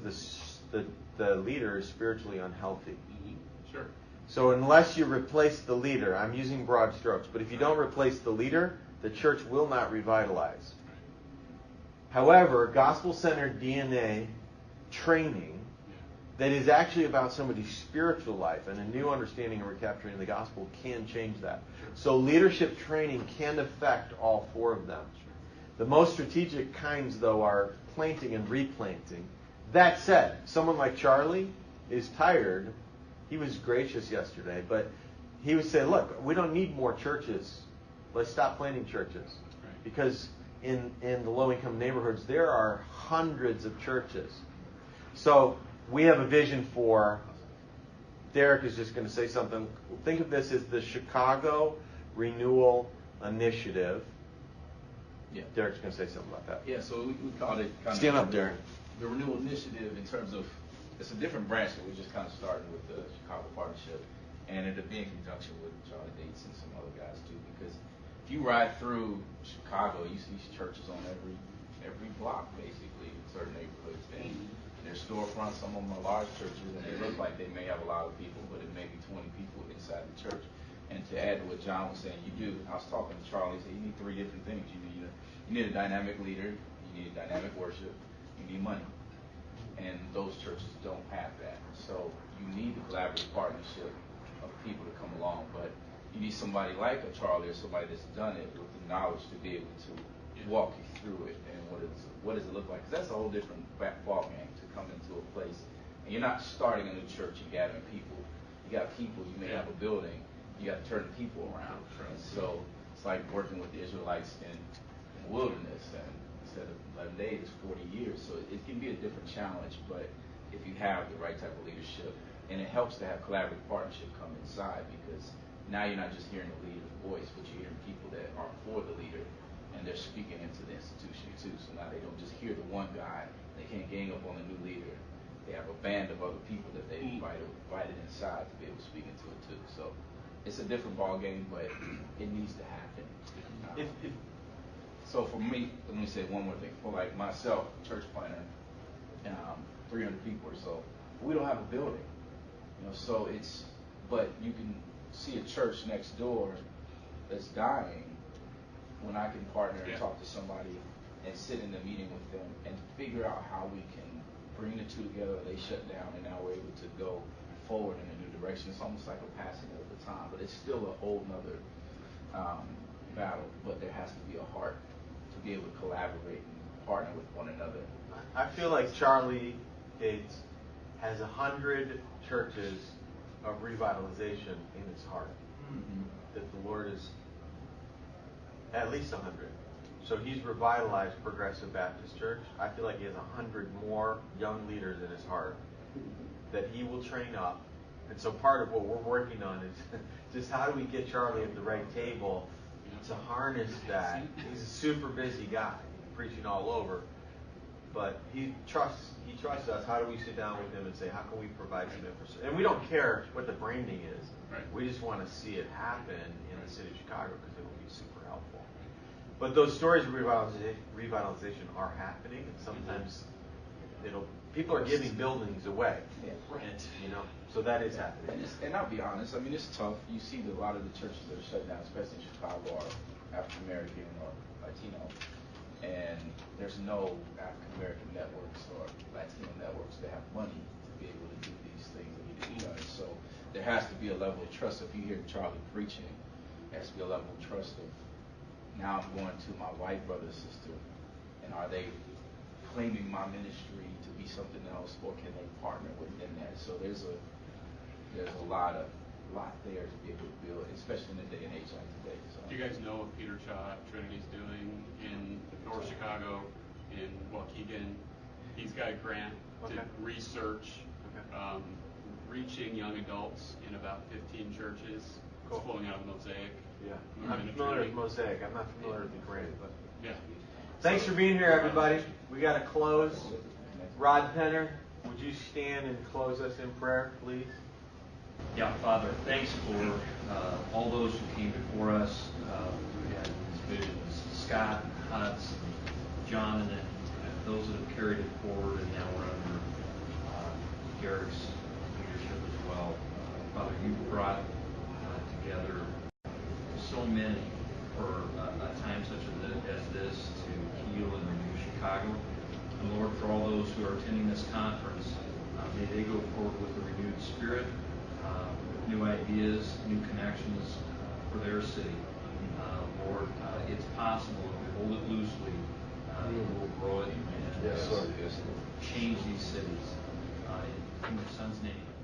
the leader is spiritually unhealthy. Mm-hmm. Sure. So unless you replace the leader, I'm using broad strokes, but if you don't replace the leader, the church will not revitalize. However, gospel-centered DNA training that is actually about somebody's spiritual life and a new understanding and recapturing the gospel can change that. So leadership training can affect all four of them. The most strategic kinds, though, are planting and replanting. That said, someone like Charlie is tired. He was gracious yesterday, but he would say, look, we don't need more churches. Let's stop planting churches. Because in the low-income neighborhoods, there are hundreds of churches. So we have a vision for, Derek is just going to say something. Think of this as the Chicago Renewal Initiative. Yeah. Derek's going to say something about that. Yeah, so we called it kind Stand of up, Derek. The Renewal Initiative in terms of, it's a different branch that we just kind of started with the Chicago Partnership, and it'll be in conjunction with Charlie Dates and some other guys too, because if you ride through Chicago, you see churches on every block basically in certain neighborhoods, and their storefronts, some of them are large churches, and they look like they may have a lot of people, but it may be 20 people inside the church. And to add to what John was saying, I was talking to Charlie, he said, you need three different things. You need a dynamic leader, you need dynamic worship, you need money. And those churches don't have that. So you need the collaborative partnership of people to come along, but you need somebody like a Charlie or somebody that's done it with the knowledge to be able to walk you through it. And what does it look like? Because that's a whole different ball game to come into a place. And you're not starting a new church and gathering people. You got people, you may have a building, you got to turn people around. And so it's like working with the Israelites in the wilderness, and instead of 11 days, it's 40 years. So it can be a different challenge, but if you have the right type of leadership, and it helps to have collaborative partnership come inside, because now you're not just hearing the leader's voice, but you're hearing people that are for the leader, and they're speaking into the institution too. So now they don't just hear the one guy, they can't gang up on the new leader. They have a band of other people that they invited inside to be able to speak into it too. So it's a different ball game, but it needs to happen. So for me, let me say one more thing. For like myself, church planner, 300 people or so, we don't have a building. So but you can see a church next door that's dying when I can partner and talk to somebody and sit in the meeting with them and figure out how we can bring the two together. They shut down, and now we're able to go forward in a new direction. It's almost like a passing of the time, but it's still a whole nother battle. But there has to be a heart to be able to collaborate and partner with one another. I feel like Charlie Gates has 100 churches of revitalization in his heart. Mm-hmm. That the Lord is at least 100. So he's revitalized Progressive Baptist Church. I feel like he has 100 more young leaders in his heart that he will train up. And so part of what we're working on is just how do we get Charlie at the right table to harness that. He's a super busy guy, preaching all over. But he trusts us. How do we sit down with him and say, how can we provide some infrastructure? And we don't care what the branding is. Right. We just want to see it happen in the city of Chicago because it will be super helpful. But those stories of revitalization are happening, and sometimes people are giving buildings away. Yeah. Right. So that is happening. And I'll be honest, it's tough. You see that a lot of the churches that are shut down, especially in Chicago, are African American or Latino. And there's no African American networks or Latino networks that have money to be able to do these things that we do. So there has to be a level of trust. If you hear Charlie preaching, there has to be a level of trust of, now I'm going to my white brother or sister, and are they claiming my ministry to be something else, or can they partner within that? So there's a lot there to be able to build, especially in the day and age like today. So. Do you guys know what Peter Cha Trinity's doing in North Chicago, in Waukegan? He's got a grant to research reaching young adults in about 15 churches. Cool. It's flowing out of Mosaic. Yeah, I'm familiar with Mosaic. I'm not familiar with the grant, but yeah. Thanks for being here, everybody. We got to close. Rod Penner, would you stand and close us in prayer, please? Yeah, Father, thanks for all those who came before us. We had many for a time such as this to heal and renew Chicago. And Lord, for all those who are attending this conference, may they go forward with a renewed spirit, with new ideas, new connections for their city. Lord, it's possible if we hold it loosely, we will grow it and change these cities. In your Son's name.